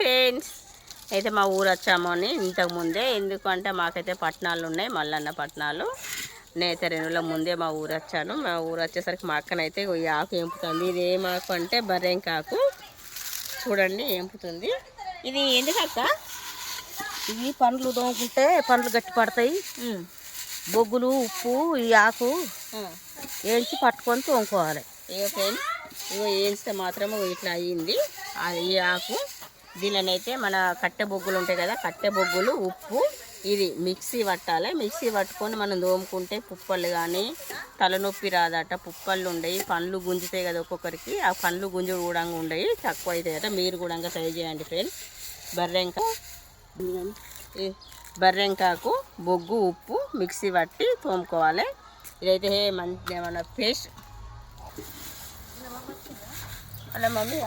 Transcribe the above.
Friends అయితే మా ఊరు వచ్చాము అని ఇంతకుముందే, ఎందుకంటే మాకైతే పట్టణాలు ఉన్నాయి, మల్లన్న పట్టణాలు. నేనైతే 2 రోజుల ముందే మా ఊరు వచ్చాను. మా ఊరు వచ్చేసరికి మా అక్కనైతే ఈ ఆకు ఎంపుతుంది. ఇది ఏం ఆకు అంటే బర్రెంకాకు. చూడండి ఎంపుతుంది. ఇది ఎందుకక్క? ఇవి పండ్లు తోముకుంటే పండ్లు గట్టి పడతాయి. బొగ్గులు ఉప్పు ఈ ఆకు వేయించి పట్టుకొని తోముకోవాలి. ఇగో ఫ్రెండ్స్, ఇగో వేయిస్తే మాత్రం ఇట్లా అయ్యింది ఈ ఆకు. దీనినైతే మన కట్టె బొగ్గులు ఉంటాయి కదా, కట్టె బొగ్గులు ఉప్పు ఇది మిక్సీ పట్టాలి. మిక్సీ పట్టుకొని మనం తోముకుంటే పుప్పలు కానీ తలనొప్పి రాదట. పుప్పళ్ళు ఉండయి, పండ్లు గుంజుతాయి కదా ఒక్కొక్కరికి, ఆ పండ్లు గుంజు కూడా ఉండయి, తక్కువ అవుతాయట. మీరు కూడా ట్రై చేయండి ఫ్రెండ్స్. బర్రెంకాకు బొగ్గు ఉప్పు మిక్సీ పట్టి తోముకోవాలి. ఇదైతే మంచి మన పేస్ట్ అలా మమ్మీ